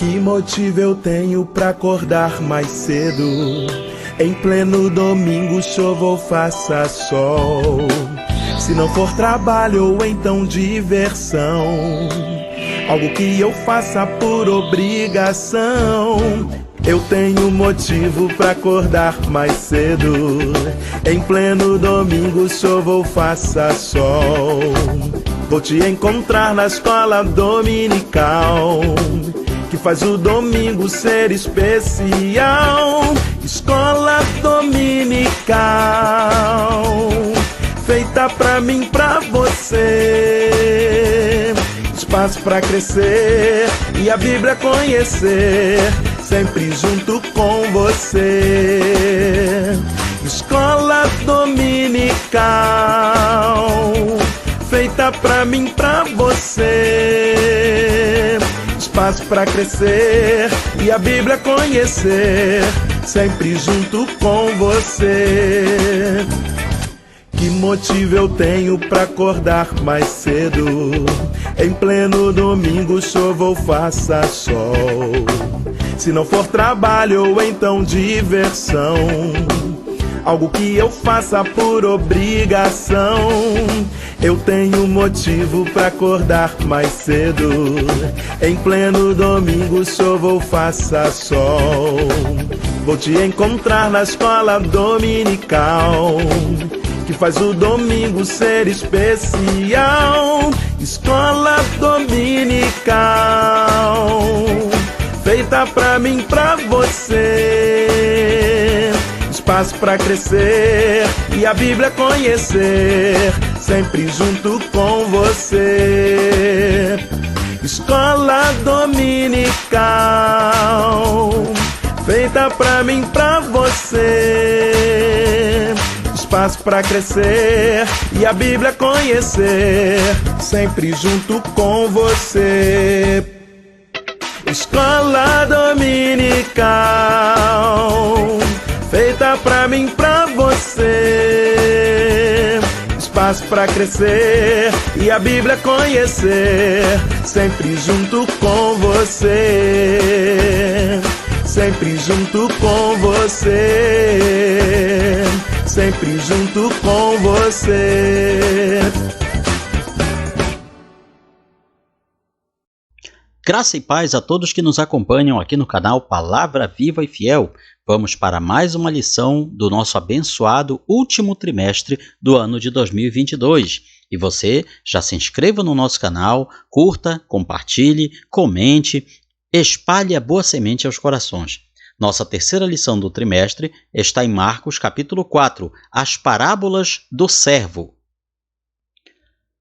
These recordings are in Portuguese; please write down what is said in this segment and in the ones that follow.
Que motivo eu tenho pra acordar mais cedo? Em pleno domingo, chova ou faça sol. Se não for trabalho ou então diversão, algo que eu faça por obrigação. Eu tenho motivo pra acordar mais cedo. Em pleno domingo, chova ou faça sol. Vou te encontrar na escola dominical, que faz o domingo ser especial. Escola dominical, feita pra mim, pra você. Espaço pra crescer e a Bíblia conhecer, sempre junto com você. Escola dominical, feita pra mim, pra você. Espaço pra crescer e a Bíblia conhecer, sempre junto com você. Que motivo eu tenho pra acordar mais cedo? Em pleno domingo, chova ou faça sol. Se não for trabalho ou então diversão, algo que eu faça por obrigação. Eu tenho motivo pra acordar mais cedo. Em pleno domingo, chova ou faça sol. Vou te encontrar na escola dominical, que faz o domingo ser especial. Escola dominical, feita pra mim, pra você. Espaço pra crescer e a Bíblia conhecer, sempre junto com você. Escola dominical, feita pra mim, pra você. Espaço pra crescer e a Bíblia conhecer, sempre junto com você. Escola dominical, feita pra mim, pra você. Espaço pra crescer e a Bíblia conhecer, sempre junto com você. Sempre junto com você. Sempre junto com você. Graça e paz a todos que nos acompanham aqui no canal Palavra Viva e Fiel. Vamos para mais uma lição do nosso abençoado último trimestre do ano de 2022. E você já se inscreva no nosso canal, curta, compartilhe, comente, espalhe a boa semente aos corações. Nossa terceira lição do trimestre está em Marcos capítulo 4, as parábolas do servo.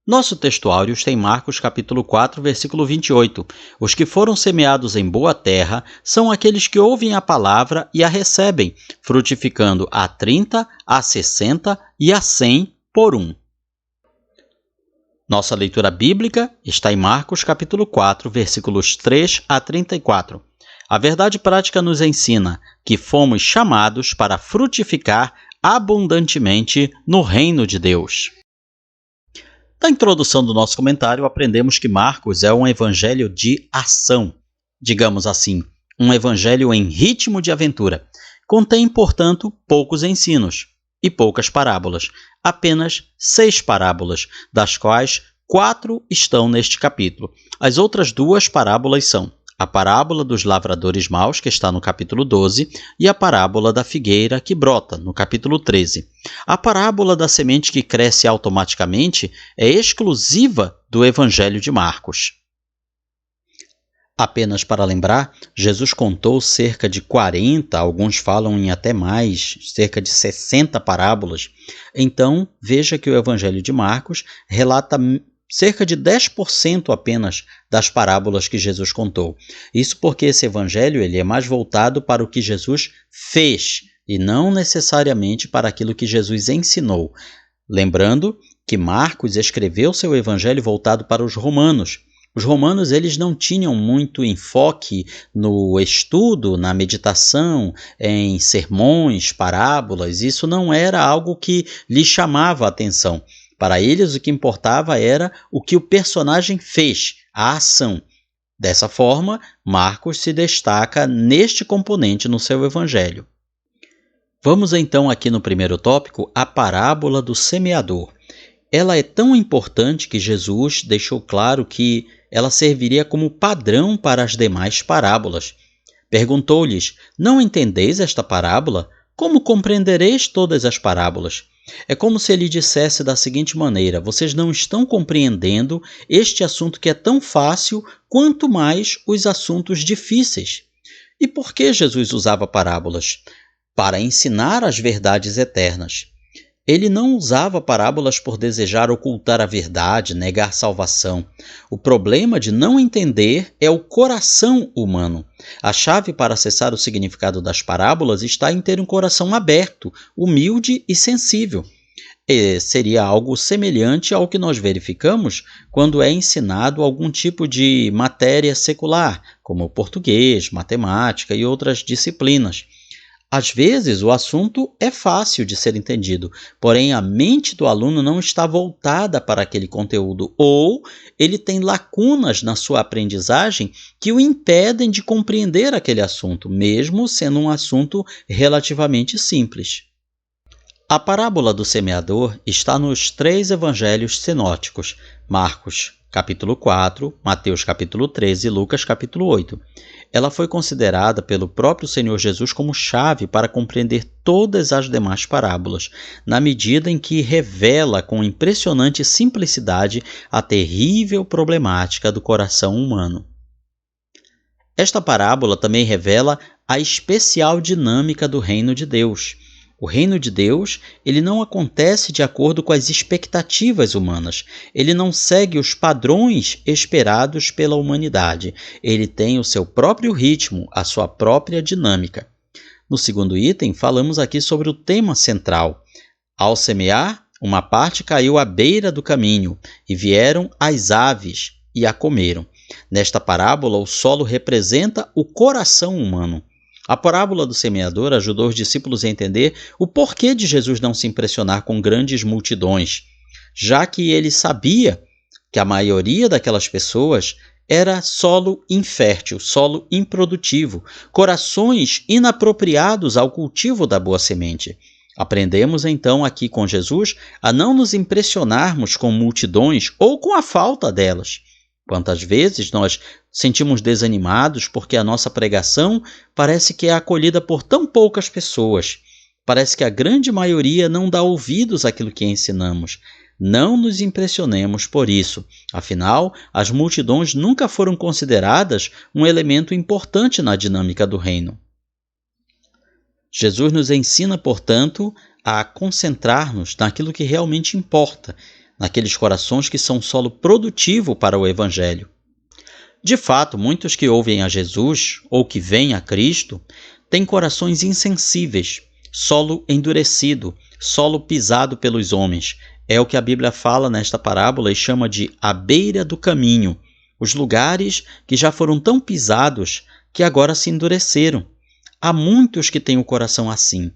Nosso texto áureo está em Marcos capítulo 4, versículo 28. Os que foram semeados em boa terra são aqueles que ouvem a palavra e a recebem, frutificando a 30, a 60 e a 100 por um. Nossa leitura bíblica está em Marcos capítulo 4, versículos 3 a 34. A verdade prática nos ensina que fomos chamados para frutificar abundantemente no reino de Deus. Na introdução do nosso comentário, aprendemos que Marcos é um evangelho de ação, digamos assim, um evangelho em ritmo de aventura. Contém, portanto, poucos ensinos e poucas parábolas, apenas 6 parábolas, das quais 4 estão neste capítulo. As outras 2 parábolas são a parábola dos lavradores maus, que está no capítulo 12, e a parábola da figueira que brota, no capítulo 13. A parábola da semente que cresce automaticamente é exclusiva do Evangelho de Marcos. Apenas para lembrar, Jesus contou cerca de 40, alguns falam em até mais, cerca de 60 parábolas. Então, veja que o Evangelho de Marcos relata cerca de 10% apenas das parábolas que Jesus contou. Isso porque esse evangelho ele é mais voltado para o que Jesus fez e não necessariamente para aquilo que Jesus ensinou. Lembrando que Marcos escreveu seu evangelho voltado para os romanos. Os romanos eles não tinham muito enfoque no estudo, na meditação, em sermões, parábolas. Isso não era algo que lhes chamava a atenção. Para eles, o que importava era o que o personagem fez, a ação. Dessa forma, Marcos se destaca neste componente no seu evangelho. Vamos então aqui no primeiro tópico, a parábola do semeador. Ela é tão importante que Jesus deixou claro que ela serviria como padrão para as demais parábolas. Perguntou-lhes: não entendeis esta parábola? Como compreendereis todas as parábolas? É como se ele dissesse da seguinte maneira: vocês não estão compreendendo este assunto que é tão fácil, quanto mais os assuntos difíceis. E por que Jesus usava parábolas? Para ensinar as verdades eternas. Ele não usava parábolas por desejar ocultar a verdade, negar salvação. O problema de não entender é o coração humano. A chave para acessar o significado das parábolas está em ter um coração aberto, humilde e sensível. E seria algo semelhante ao que nós verificamos quando é ensinado algum tipo de matéria secular, como português, matemática e outras disciplinas. Às vezes, o assunto é fácil de ser entendido, porém a mente do aluno não está voltada para aquele conteúdo ou ele tem lacunas na sua aprendizagem que o impedem de compreender aquele assunto, mesmo sendo um assunto relativamente simples. A parábola do semeador está nos 3 evangelhos sinóticos, Marcos, capítulo 4, Mateus, capítulo 13 e Lucas, capítulo 8. Ela foi considerada pelo próprio Senhor Jesus como chave para compreender todas as demais parábolas, na medida em que revela com impressionante simplicidade a terrível problemática do coração humano. Esta parábola também revela a especial dinâmica do reino de Deus. O reino de Deus, ele não acontece de acordo com as expectativas humanas. Ele não segue os padrões esperados pela humanidade. Ele tem o seu próprio ritmo, a sua própria dinâmica. No segundo item, falamos aqui sobre o tema central. Ao semear, uma parte caiu à beira do caminho, e vieram as aves e a comeram. Nesta parábola, o solo representa o coração humano. A parábola do semeador ajudou os discípulos a entender o porquê de Jesus não se impressionar com grandes multidões, já que ele sabia que a maioria daquelas pessoas era solo infértil, solo improdutivo, corações inapropriados ao cultivo da boa semente. Aprendemos então aqui com Jesus a não nos impressionarmos com multidões ou com a falta delas. Quantas vezes nós sentimos desanimados porque a nossa pregação parece que é acolhida por tão poucas pessoas. Parece que a grande maioria não dá ouvidos àquilo que ensinamos. Não nos impressionemos por isso. Afinal, as multidões nunca foram consideradas um elemento importante na dinâmica do reino. Jesus nos ensina, portanto, a concentrar-nos naquilo que realmente importa, naqueles corações que são solo produtivo para o Evangelho. De fato, muitos que ouvem a Jesus ou que vêm a Cristo têm corações insensíveis, solo endurecido, solo pisado pelos homens. É o que a Bíblia fala nesta parábola e chama de a beira do caminho, os lugares que já foram tão pisados que agora se endureceram. Há muitos que têm o coração assim.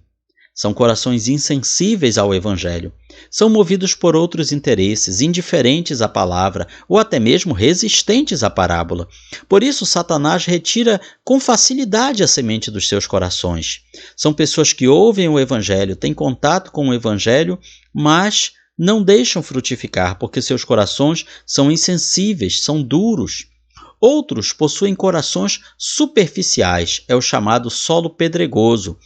São corações insensíveis ao Evangelho. São movidos por outros interesses, indiferentes à palavra ou até mesmo resistentes à parábola. Por isso, Satanás retira com facilidade a semente dos seus corações. São pessoas que ouvem o Evangelho, têm contato com o Evangelho, mas não deixam frutificar porque seus corações são insensíveis, são duros. Outros possuem corações superficiais, é o chamado solo pedregoso.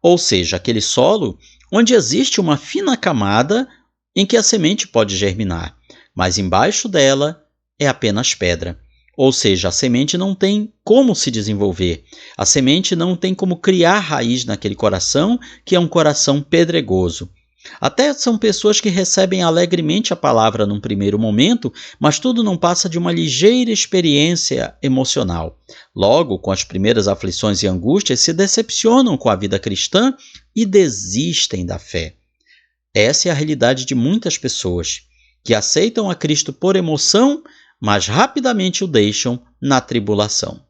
Ou seja, aquele solo onde existe uma fina camada em que a semente pode germinar, mas embaixo dela é apenas pedra. Ou seja, a semente não tem como se desenvolver, a semente não tem como criar raiz naquele coração, que é um coração pedregoso. Até são pessoas que recebem alegremente a palavra num primeiro momento, mas tudo não passa de uma ligeira experiência emocional. Logo, com as primeiras aflições e angústias, se decepcionam com a vida cristã e desistem da fé. Essa é a realidade de muitas pessoas, que aceitam a Cristo por emoção, mas rapidamente o deixam na tribulação.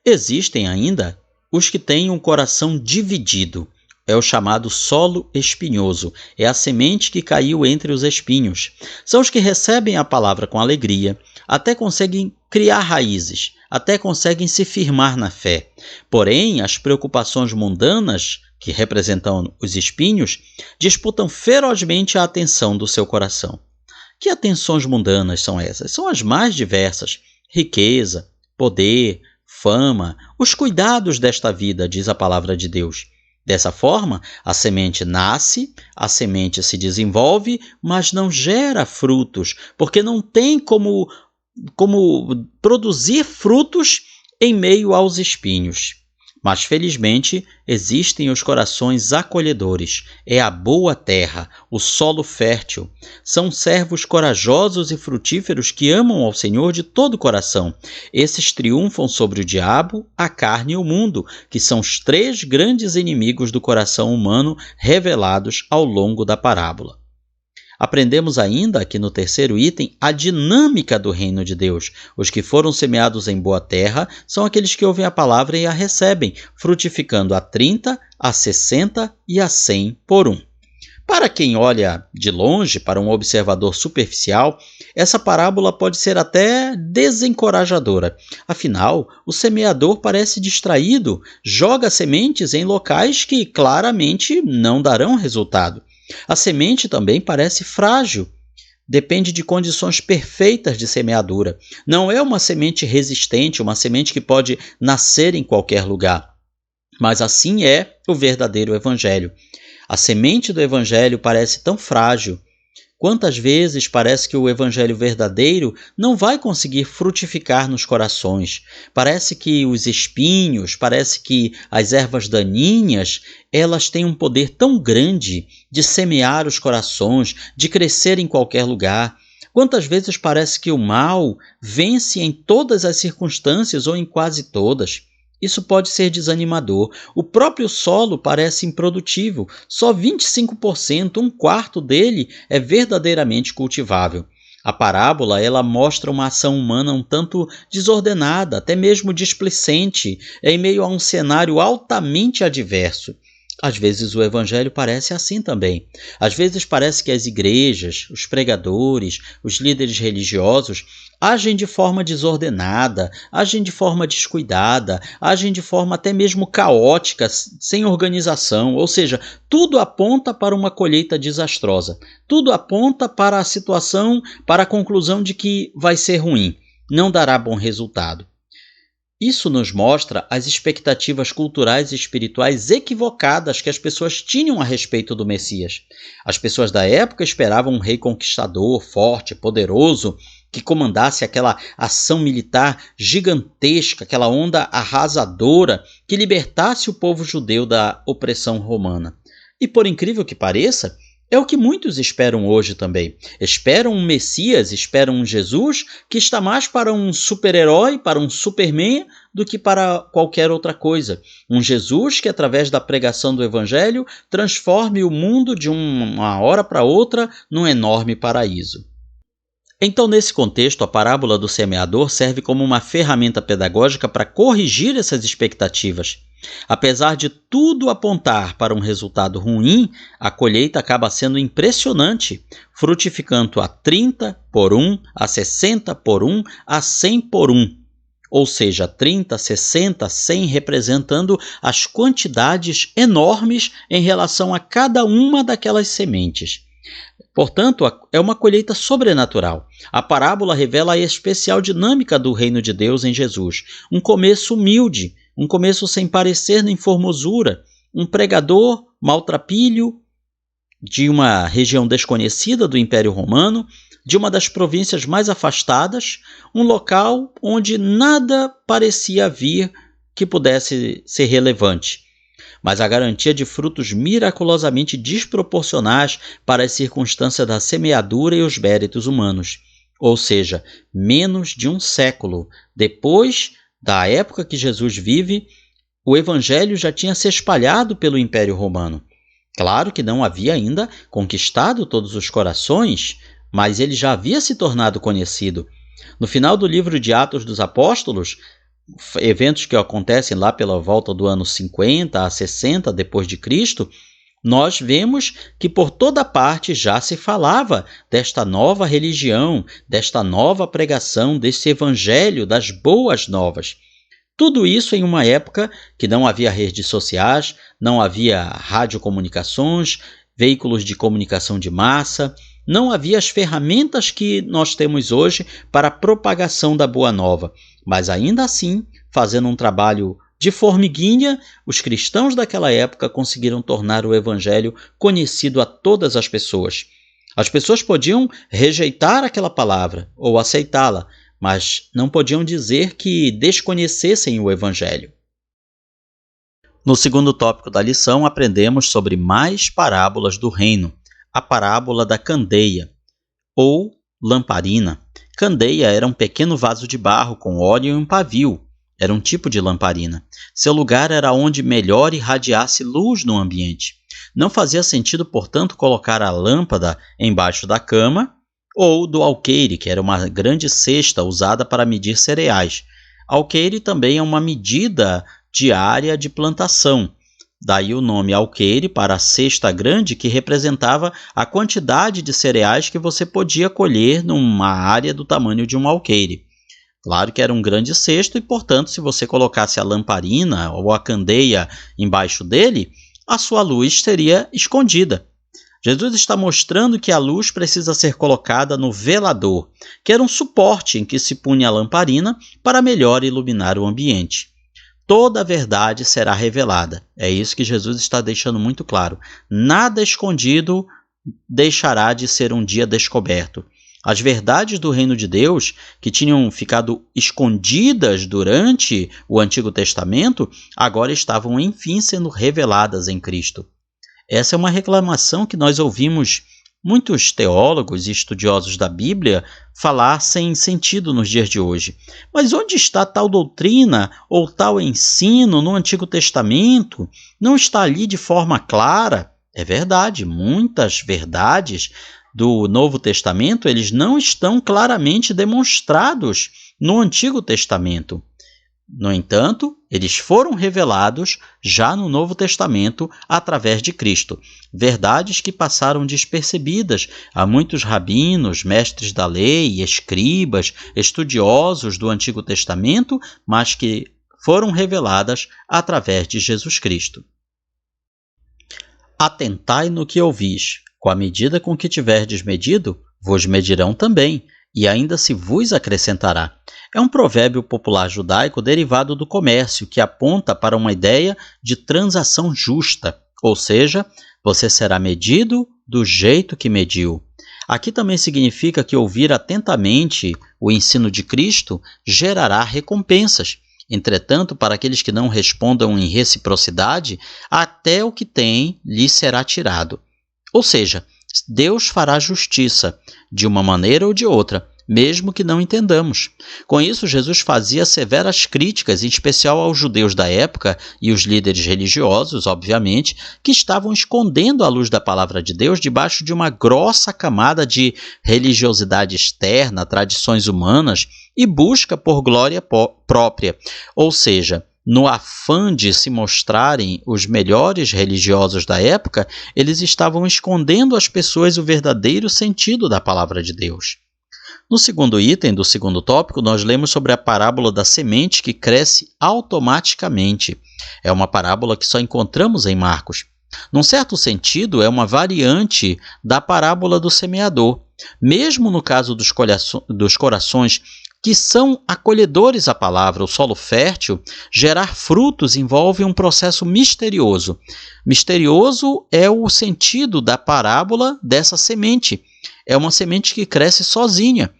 Existem ainda os que têm um coração dividido. é o chamado solo espinhoso. É a semente que caiu entre os espinhos. São os que recebem a palavra com alegria, até conseguem criar raízes, até conseguem se firmar na fé. Porém, as preocupações mundanas, que representam os espinhos, disputam ferozmente a atenção do seu coração. Que atenções mundanas são essas? São as mais diversas: riqueza, poder, fama, os cuidados desta vida, diz a palavra de Deus. Dessa forma, a semente nasce, a semente se desenvolve, mas não gera frutos, porque não tem como produzir frutos em meio aos espinhos. Mas, felizmente, existem os corações acolhedores. É a boa terra, o solo fértil. São servos corajosos e frutíferos que amam ao Senhor de todo o coração. Esses triunfam sobre o diabo, a carne e o mundo, que são os 3 grandes inimigos do coração humano revelados ao longo da parábola. Aprendemos ainda, aqui no terceiro item, a dinâmica do reino de Deus. Os que foram semeados em boa terra são aqueles que ouvem a palavra e a recebem, frutificando a 30, a 60 e a 100 por 1. Para quem olha de longe, para um observador superficial, essa parábola pode ser até desencorajadora. Afinal, o semeador parece distraído, joga sementes em locais que claramente não darão resultado. A semente também parece frágil, depende de condições perfeitas de semeadura. Não é uma semente resistente, uma semente que pode nascer em qualquer lugar. Mas assim é o verdadeiro evangelho. A semente do evangelho parece tão frágil. Quantas vezes parece que o evangelho verdadeiro não vai conseguir frutificar nos corações? Parece que os espinhos, parece que as ervas daninhas, elas têm um poder tão grande de semear os corações, de crescer em qualquer lugar. Quantas vezes parece que o mal vence em todas as circunstâncias ou em quase todas? Isso pode ser desanimador. O próprio solo parece improdutivo. Só 25%, um quarto dele, é verdadeiramente cultivável. A parábola ela mostra uma ação humana um tanto desordenada, até mesmo displicente, em meio a um cenário altamente adverso. Às vezes o evangelho parece assim também. Às vezes parece que as igrejas, os pregadores, os líderes religiosos agem de forma desordenada, agem de forma descuidada, agem de forma até mesmo caótica, sem organização. Ou seja, tudo aponta para uma colheita desastrosa. Tudo aponta para a situação, para a conclusão de que vai ser ruim, não dará bom resultado. Isso nos mostra as expectativas culturais e espirituais equivocadas que as pessoas tinham a respeito do Messias. As pessoas da época esperavam um rei conquistador, forte, poderoso, que comandasse aquela ação militar gigantesca, aquela onda arrasadora, que libertasse o povo judeu da opressão romana. E por incrível que pareça, é o que muitos esperam hoje também. Esperam um Messias, esperam um Jesus que está mais para um super-herói, para um Superman, do que para qualquer outra coisa. Um Jesus que, através da pregação do Evangelho, transforme o mundo de uma hora para outra num enorme paraíso. Então, nesse contexto, a parábola do semeador serve como uma ferramenta pedagógica para corrigir essas expectativas. Apesar de tudo apontar para um resultado ruim, a colheita acaba sendo impressionante, frutificando a 30 por 1, a 60 por 1, a 100 por 1. Ou seja, 30, 60, 100 representando as quantidades enormes em relação a cada uma daquelas sementes. Portanto, é uma colheita sobrenatural. A parábola revela a especial dinâmica do reino de Deus em Jesus. Um começo humilde, um começo sem parecer nem formosura, um pregador maltrapilho de uma região desconhecida do Império Romano, de uma das províncias mais afastadas, um local onde nada parecia vir que pudesse ser relevante. Mas a garantia de frutos miraculosamente desproporcionais para as circunstâncias da semeadura e os méritos humanos. Ou seja, menos de um século depois da época que Jesus vive, o Evangelho já tinha se espalhado pelo Império Romano. Claro que não havia ainda conquistado todos os corações, mas ele já havia se tornado conhecido. No final do livro de Atos dos Apóstolos, eventos que acontecem lá pela volta do ano 50 a 60 depois de Cristo, nós vemos que por toda parte já se falava desta nova religião, desta nova pregação, desse evangelho das boas novas. Tudo isso em uma época que não havia redes sociais, não havia radiocomunicações, veículos de comunicação de massa, não havia as ferramentas que nós temos hoje para a propagação da boa nova. Mas ainda assim, fazendo um trabalho de formiguinha, os cristãos daquela época conseguiram tornar o evangelho conhecido a todas as pessoas. As pessoas podiam rejeitar aquela palavra ou aceitá-la, mas não podiam dizer que desconhecessem o evangelho. No segundo tópico da lição, aprendemos sobre mais parábolas do reino, a parábola da candeia, ou lamparina. Candeia era um pequeno vaso de barro com óleo e um pavio. Era um tipo de lamparina. Seu lugar era onde melhor irradiasse luz no ambiente. Não fazia sentido, portanto, colocar a lâmpada embaixo da cama ou do alqueire, que era uma grande cesta usada para medir cereais. Alqueire também é uma medida diária de plantação. Daí o nome alqueire para a cesta grande, que representava a quantidade de cereais que você podia colher numa área do tamanho de um alqueire. Claro que era um grande cesto e, portanto, se você colocasse a lamparina ou a candeia embaixo dele, a sua luz seria escondida. Jesus está mostrando que a luz precisa ser colocada no velador, que era um suporte em que se punha a lamparina para melhor iluminar o ambiente. Toda a verdade será revelada. É isso que Jesus está deixando muito claro. Nada escondido deixará de ser um dia descoberto. As verdades do reino de Deus, que tinham ficado escondidas durante o Antigo Testamento, agora estavam enfim sendo reveladas em Cristo. Essa é uma reclamação que nós ouvimos muitos teólogos e estudiosos da Bíblia falar sem sentido nos dias de hoje. Mas onde está tal doutrina ou tal ensino no Antigo Testamento? Não está ali de forma clara? É verdade, muitas verdades do Novo Testamento, eles não estão claramente demonstrados no Antigo Testamento. No entanto, eles foram revelados já no Novo Testamento através de Cristo. Verdades que passaram despercebidas a muitos rabinos, mestres da lei, escribas, estudiosos do Antigo Testamento, mas que foram reveladas através de Jesus Cristo. Atentai no que ouvis. Com a medida com que tiverdes medido, vos medirão também, e ainda se vos acrescentará. É um provérbio popular judaico derivado do comércio, que aponta para uma ideia de transação justa, ou seja, você será medido do jeito que mediu. Aqui também significa que ouvir atentamente o ensino de Cristo gerará recompensas. Entretanto, para aqueles que não respondam em reciprocidade, até o que têm lhes será tirado. Ou seja, Deus fará justiça, de uma maneira ou de outra, mesmo que não entendamos. Com isso, Jesus fazia severas críticas, em especial aos judeus da época e os líderes religiosos, obviamente, que estavam escondendo a luz da palavra de Deus debaixo de uma grossa camada de religiosidade externa, tradições humanas e busca por glória própria. Ou seja, no afã de se mostrarem os melhores religiosos da época, eles estavam escondendo às pessoas o verdadeiro sentido da palavra de Deus. No segundo item do segundo tópico, nós lemos sobre a parábola da semente que cresce automaticamente. É uma parábola que só encontramos em Marcos. Num certo sentido, é uma variante da parábola do semeador. Mesmo no caso dos corações que são acolhedores à palavra, o solo fértil, gerar frutos envolve um processo misterioso. Misterioso é o sentido da parábola dessa semente. É uma semente que cresce sozinha.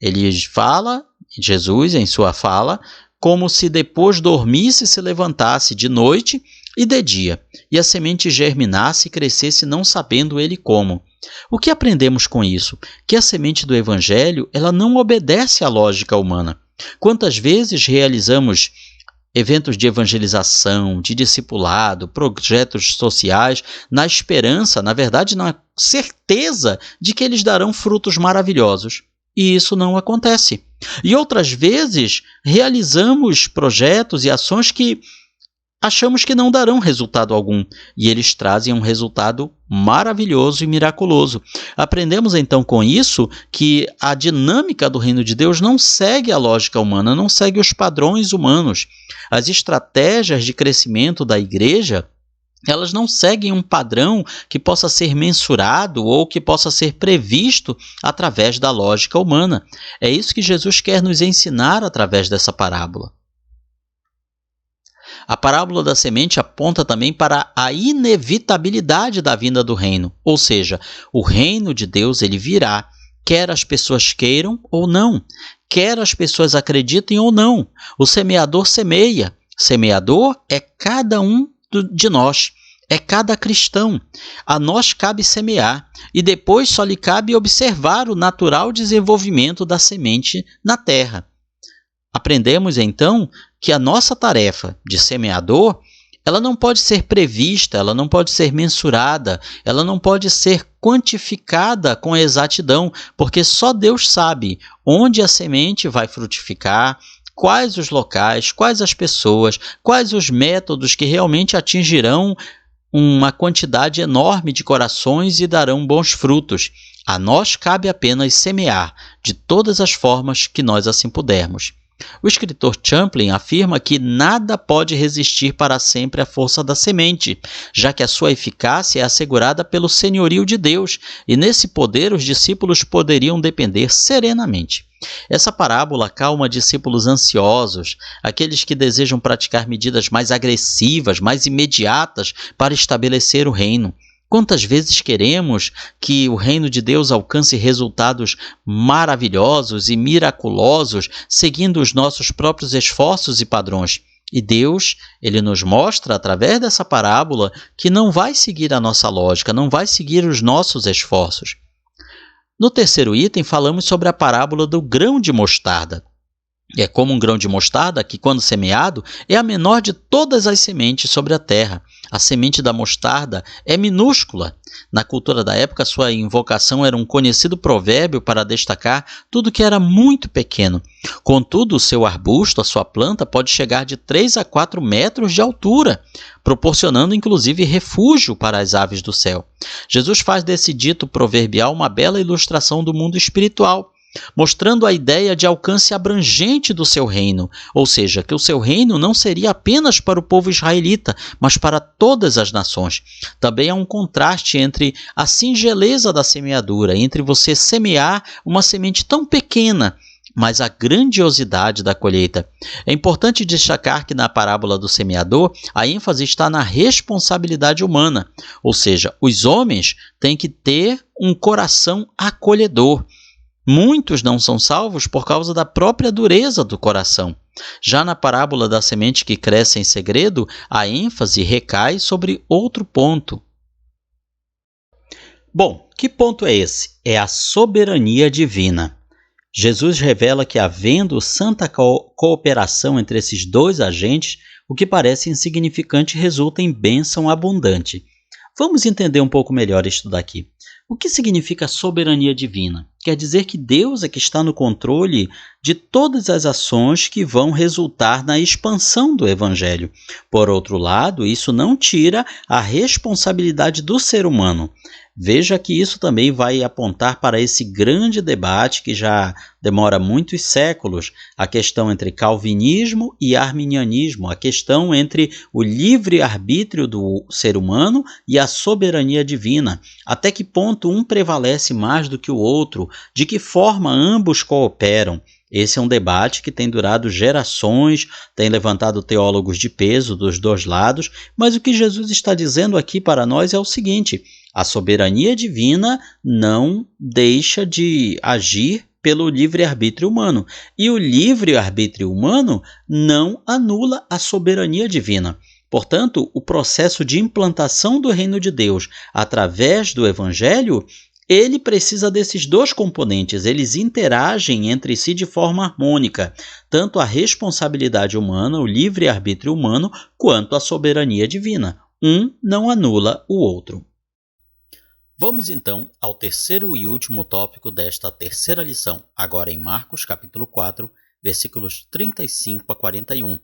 Ele fala, Jesus em sua fala, como se depois dormisse e se levantasse de noite e de dia, e a semente germinasse e crescesse não sabendo ele como. O que aprendemos com isso? Que a semente do Evangelho ela não obedece à lógica humana. Quantas vezes realizamos eventos de evangelização, de discipulado, projetos sociais, na esperança, na verdade, na certeza de que eles darão frutos maravilhosos. E isso não acontece. E outras vezes realizamos projetos e ações que achamos que não darão resultado algum, e eles trazem um resultado maravilhoso e miraculoso. Aprendemos então com isso que a dinâmica do reino de Deus não segue a lógica humana, não segue os padrões humanos. As estratégias de crescimento da igreja, elas não seguem um padrão que possa ser mensurado ou que possa ser previsto através da lógica humana. É isso que Jesus quer nos ensinar através dessa parábola. A parábola da semente aponta também para a inevitabilidade da vinda do reino, ou seja, o reino de Deus ele virá, quer as pessoas queiram ou não, quer as pessoas acreditem ou não. O semeador semeia. Semeador é cada um de nós, é cada cristão. A nós cabe semear e depois só lhe cabe observar o natural desenvolvimento da semente na terra. Aprendemos então que a nossa tarefa de semeador, ela não pode ser prevista, ela não pode ser mensurada, ela não pode ser quantificada com exatidão, porque só Deus sabe onde a semente vai frutificar, quais os locais, quais as pessoas, quais os métodos que realmente atingirão uma quantidade enorme de corações e darão bons frutos. A nós cabe apenas semear de todas as formas que nós assim pudermos. O escritor Champlin afirma que nada pode resistir para sempre à força da semente, já que a sua eficácia é assegurada pelo senhorio de Deus, e nesse poder os discípulos poderiam depender serenamente. Essa parábola acalma discípulos ansiosos, aqueles que desejam praticar medidas mais agressivas, mais imediatas para estabelecer o reino. Quantas vezes queremos que o reino de Deus alcance resultados maravilhosos e miraculosos, seguindo os nossos próprios esforços e padrões? E Deus, ele nos mostra, através dessa parábola, que não vai seguir a nossa lógica, não vai seguir os nossos esforços. No terceiro item, falamos sobre a parábola do grão de mostarda. É como um grão de mostarda que, quando semeado, é a menor de todas as sementes sobre a terra. A semente da mostarda é minúscula. Na cultura da época, sua invocação era um conhecido provérbio para destacar tudo que era muito pequeno. Contudo, o seu arbusto, a sua planta, pode chegar de 3 a 4 metros de altura, proporcionando inclusive refúgio para as aves do céu. Jesus faz desse dito proverbial uma bela ilustração do mundo espiritual, mostrando a ideia de alcance abrangente do seu reino, ou seja, que o seu reino não seria apenas para o povo israelita, mas para todas as nações. Também há um contraste entre a singeleza da semeadura, entre você semear uma semente tão pequena, mas a grandiosidade da colheita. É importante destacar que na parábola do semeador, a ênfase está na responsabilidade humana, ou seja, os homens têm que ter um coração acolhedor. Muitos não são salvos por causa da própria dureza do coração. Já na parábola da semente que cresce em segredo, a ênfase recai sobre outro ponto. Bom, que ponto é esse? É a soberania divina. Jesus revela que, havendo santa cooperação entre esses dois agentes, o que parece insignificante resulta em bênção abundante. Vamos entender um pouco melhor isto daqui. O que significa soberania divina? Quer dizer que Deus é que está no controle de todas as ações que vão resultar na expansão do Evangelho. Por outro lado, isso não tira a responsabilidade do ser humano. Veja que isso também vai apontar para esse grande debate que já demora muitos séculos, a questão entre calvinismo e arminianismo, a questão entre o livre-arbítrio do ser humano e a soberania divina. Até que ponto um prevalece mais do que o outro? De que forma ambos cooperam? Esse é um debate que tem durado gerações, tem levantado teólogos de peso dos dois lados, mas o que Jesus está dizendo aqui para nós é o seguinte: a soberania divina não deixa de agir pelo livre-arbítrio humano, e o livre-arbítrio humano não anula a soberania divina. Portanto, o processo de implantação do reino de Deus através do Evangelho, ele precisa desses dois componentes, eles interagem entre si de forma harmônica, tanto a responsabilidade humana, o livre-arbítrio humano, quanto a soberania divina. Um não anula o outro. Vamos então ao terceiro e último tópico desta terceira lição, agora em Marcos capítulo 4, versículos 35 a 41.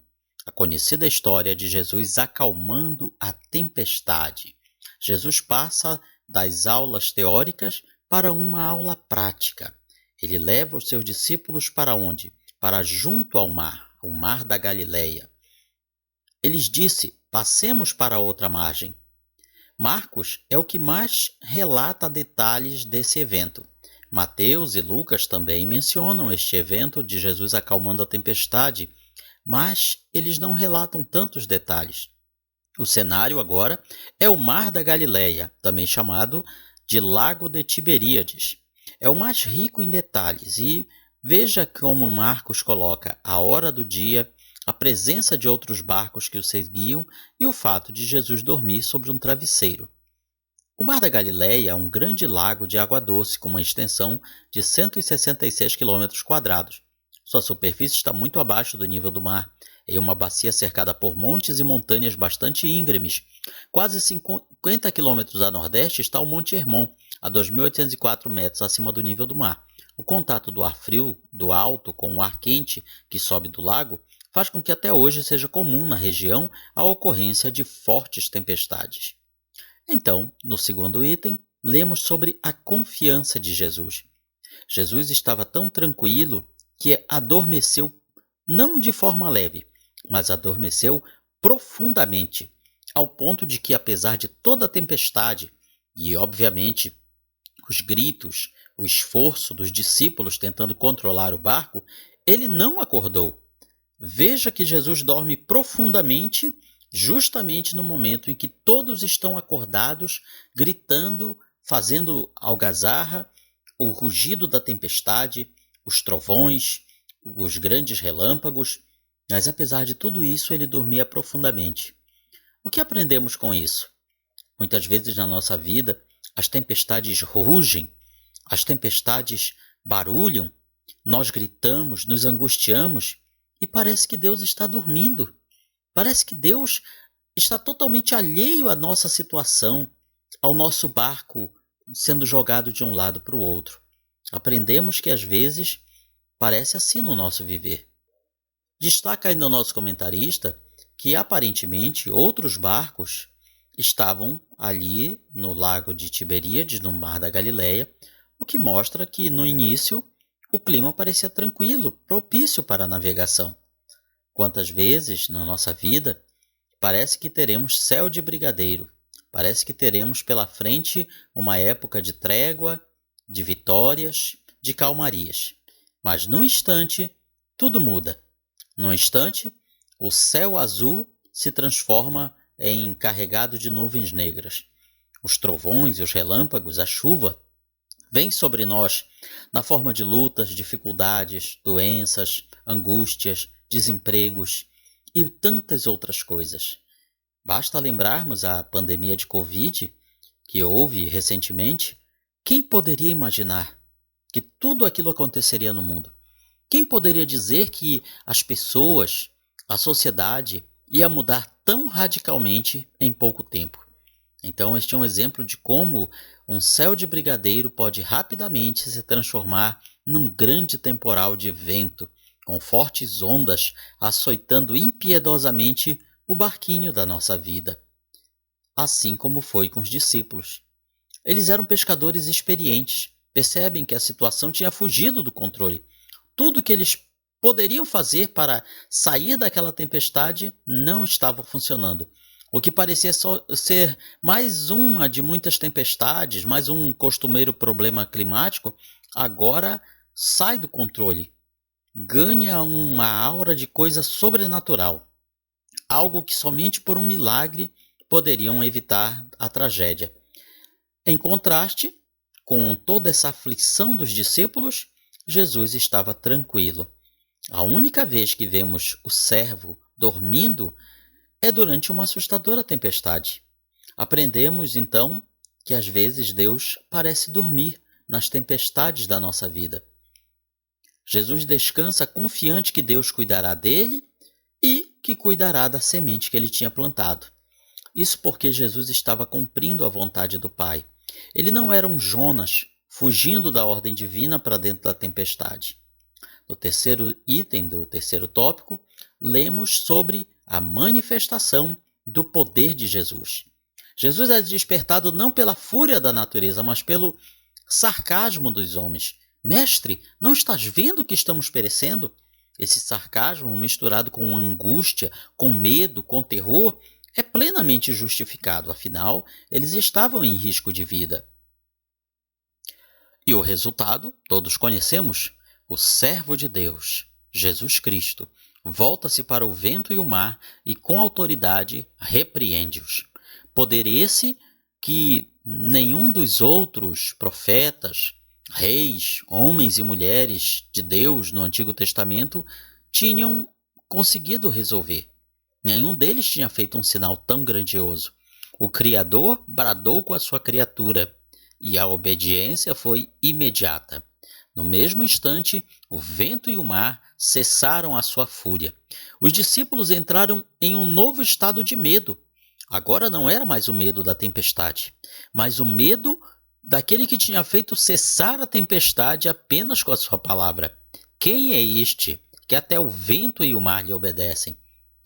A conhecida história de Jesus acalmando a tempestade. Jesus passa das aulas teóricas para uma aula prática. Ele leva os seus discípulos para onde? Para junto ao mar, o mar da Galileia. Ele lhes disse: passemos para a outra margem. Marcos é o que mais relata detalhes desse evento. Mateus e Lucas também mencionam este evento de Jesus acalmando a tempestade, mas eles não relatam tantos detalhes. O cenário agora é o Mar da Galileia, também chamado de Lago de Tiberíades. É o mais rico em detalhes e veja como Marcos coloca a hora do dia, a presença de outros barcos que o seguiam e o fato de Jesus dormir sobre um travesseiro. O Mar da Galileia é um grande lago de água doce com uma extensão de 166 km². Sua superfície está muito abaixo do nível do mar, em uma bacia cercada por montes e montanhas bastante íngremes. Quase 50 km a nordeste está o Monte Hermon, a 2.804 metros acima do nível do mar. O contato do ar frio do alto com o ar quente que sobe do lago faz com que até hoje seja comum na região a ocorrência de fortes tempestades. Então, no segundo item, lemos sobre a confiança de Jesus. Jesus estava tão tranquilo que adormeceu não de forma leve, mas adormeceu profundamente, ao ponto de que, apesar de toda a tempestade e, obviamente, os gritos, o esforço dos discípulos tentando controlar o barco, ele não acordou. Veja que Jesus dorme profundamente justamente no momento em que todos estão acordados, gritando, fazendo algazarra, o rugido da tempestade, os trovões, os grandes relâmpagos. Mas apesar de tudo isso, ele dormia profundamente. O que aprendemos com isso? Muitas vezes na nossa vida, as tempestades rugem, as tempestades barulham, nós gritamos, nos angustiamos e parece que Deus está dormindo. Parece que Deus está totalmente alheio à nossa situação, ao nosso barco sendo jogado de um lado para o outro. Aprendemos que às vezes parece assim no nosso viver. Destaca ainda o nosso comentarista que aparentemente outros barcos estavam ali no lago de Tiberíades, no Mar da Galileia, o que mostra que no início o clima parecia tranquilo, propício para a navegação. Quantas vezes na nossa vida parece que teremos céu de brigadeiro, parece que teremos pela frente uma época de trégua, de vitórias, de calmarias. Mas num instante tudo muda. Num instante o céu azul se transforma em carregado de nuvens negras. Os trovões e os relâmpagos, a chuva, vem sobre nós na forma de lutas, dificuldades, doenças, angústias, desempregos e tantas outras coisas. Basta lembrarmos a pandemia de Covid que houve recentemente. Quem poderia imaginar que tudo aquilo aconteceria no mundo? Quem poderia dizer que as pessoas, a sociedade, ia mudar tão radicalmente em pouco tempo? Então, este é um exemplo de como um céu de brigadeiro pode rapidamente se transformar num grande temporal de vento, com fortes ondas açoitando impiedosamente o barquinho da nossa vida. Assim como foi com os discípulos. Eles eram pescadores experientes, percebem que a situação tinha fugido do controle. Tudo que eles poderiam fazer para sair daquela tempestade não estava funcionando. O que parecia só ser mais uma de muitas tempestades, mais um costumeiro problema climático, agora sai do controle. Ganha uma aura de coisa sobrenatural. Algo que somente por um milagre poderiam evitar a tragédia. Em contraste com toda essa aflição dos discípulos, Jesus estava tranquilo. A única vez que vemos o servo dormindo é durante uma assustadora tempestade. Aprendemos, então, que às vezes Deus parece dormir nas tempestades da nossa vida. Jesus descansa confiante que Deus cuidará dele e que cuidará da semente que ele tinha plantado. Isso porque Jesus estava cumprindo a vontade do Pai. Ele não era um Jonas fugindo da ordem divina para dentro da tempestade. No terceiro item do terceiro tópico, lemos sobre a manifestação do poder de Jesus. Jesus é despertado não pela fúria da natureza, mas pelo sarcasmo dos homens. Mestre, não estás vendo que estamos perecendo? Esse sarcasmo, misturado com angústia, com medo, com terror, é plenamente justificado, afinal, eles estavam em risco de vida. E o resultado, todos conhecemos: o servo de Deus, Jesus Cristo, volta-se para o vento e o mar e com autoridade repreende-os. Poder esse que nenhum dos outros profetas, reis, homens e mulheres de Deus no Antigo Testamento tinham conseguido resolver. Nenhum deles tinha feito um sinal tão grandioso. O Criador bradou com a sua criatura e a obediência foi imediata. No mesmo instante, o vento e o mar cessaram a sua fúria. Os discípulos entraram em um novo estado de medo. Agora não era mais o medo da tempestade, mas o medo daquele que tinha feito cessar a tempestade apenas com a sua palavra. Quem é este que até o vento e o mar lhe obedecem?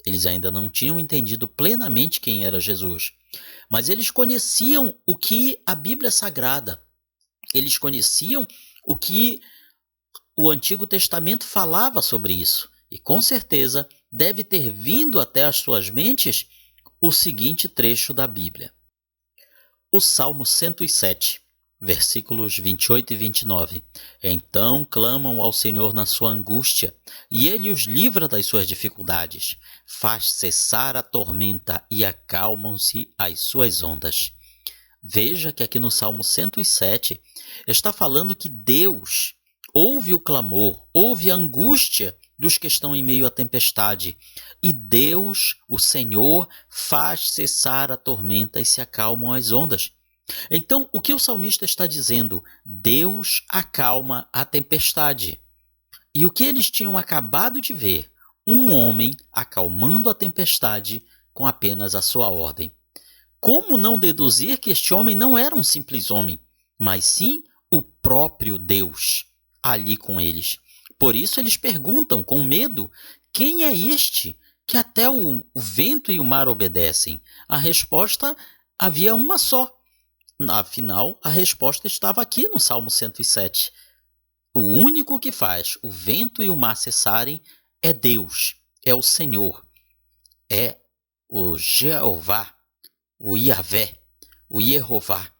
Eles ainda não tinham entendido plenamente quem era Jesus, mas eles conheciam o que a Bíblia Sagrada, eles conheciam o que o Antigo Testamento falava sobre isso. E com certeza deve ter vindo até as suas mentes o seguinte trecho da Bíblia. O Salmo 107, versículos 28 e 29. Então clamam ao Senhor na sua angústia, e Ele os livra das suas dificuldades. Faz cessar a tormenta e acalmam-se as suas ondas. Veja que aqui no Salmo 107 está falando que Deus ouve o clamor, ouve a angústia dos que estão em meio à tempestade. E Deus, o Senhor, faz cessar a tormenta e se acalmam as ondas. Então, o que o salmista está dizendo? Deus acalma a tempestade. E o que eles tinham acabado de ver? Um homem acalmando a tempestade com apenas a sua ordem. Como não deduzir que este homem não era um simples homem, mas sim o próprio Deus ali com eles? Por isso eles perguntam com medo: quem é este que até o vento e o mar obedecem? A resposta havia uma só. Afinal, a resposta estava aqui no Salmo 107. O único que faz o vento e o mar cessarem é Deus, é o Senhor, é o Jeová, o Yahvé, o Yehová.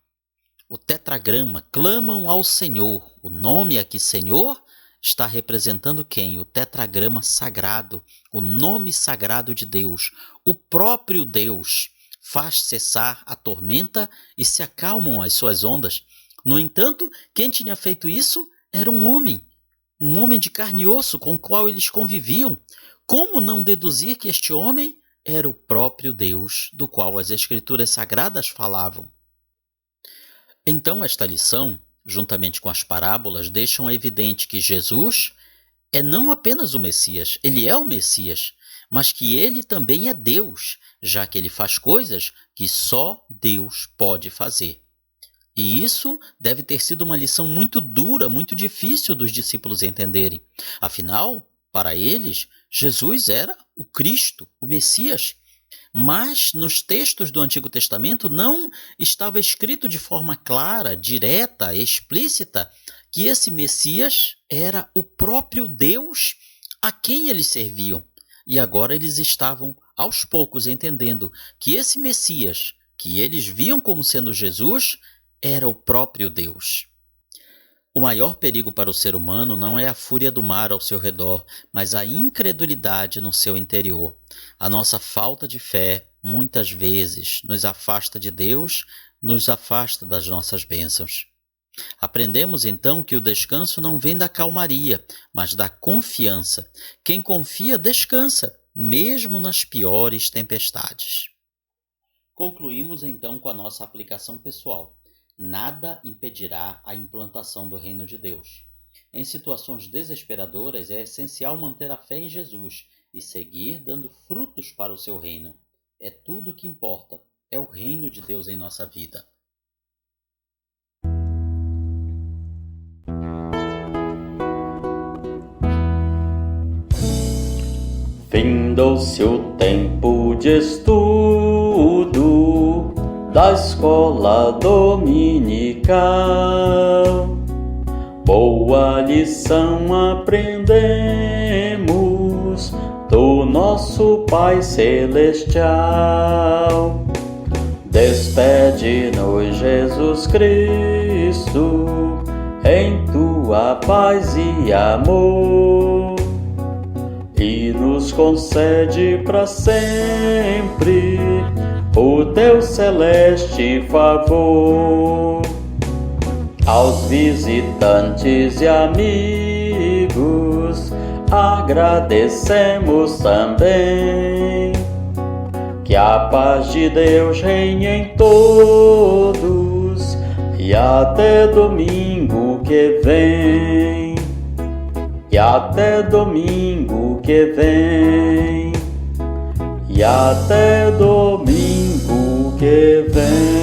O tetragrama clamam ao Senhor. O nome aqui, Senhor, está representando quem? O tetragrama sagrado, o nome sagrado de Deus. O próprio Deus faz cessar a tormenta e se acalmam as suas ondas. No entanto, quem tinha feito isso era um homem de carne e osso com o qual eles conviviam. Como não deduzir que este homem era o próprio Deus do qual as Escrituras Sagradas falavam? Então, esta lição, juntamente com as parábolas, deixam evidente que Jesus é não apenas o Messias, ele é o Messias, mas que ele também é Deus, já que ele faz coisas que só Deus pode fazer. E isso deve ter sido uma lição muito dura, muito difícil dos discípulos entenderem. Afinal, para eles, Jesus era o Cristo, o Messias. Mas nos textos do Antigo Testamento não estava escrito de forma clara, direta, explícita, que esse Messias era o próprio Deus a quem eles serviam. E agora eles estavam, aos poucos, entendendo que esse Messias, que eles viam como sendo Jesus, era o próprio Deus. O maior perigo para o ser humano não é a fúria do mar ao seu redor, mas a incredulidade no seu interior. A nossa falta de fé, muitas vezes, nos afasta de Deus, nos afasta das nossas bênçãos. Aprendemos então que o descanso não vem da calmaria, mas da confiança. Quem confia, descansa, mesmo nas piores tempestades. Concluímos então com a nossa aplicação pessoal. Nada impedirá a implantação do reino de Deus. Em situações desesperadoras, é essencial manter a fé em Jesus e seguir dando frutos para o seu reino. É tudo o que importa. É o reino de Deus em nossa vida. Findou-se o tempo de estudo da escola dominical. Boa lição aprendemos do nosso Pai Celestial. Despede-nos, Jesus Cristo, em tua paz e amor, e nos concede para sempre o teu celeste favor. Aos visitantes e amigos agradecemos também. Que a paz de Deus reine em todos, e até domingo que vem. E até domingo que vem. E até domingo que vem.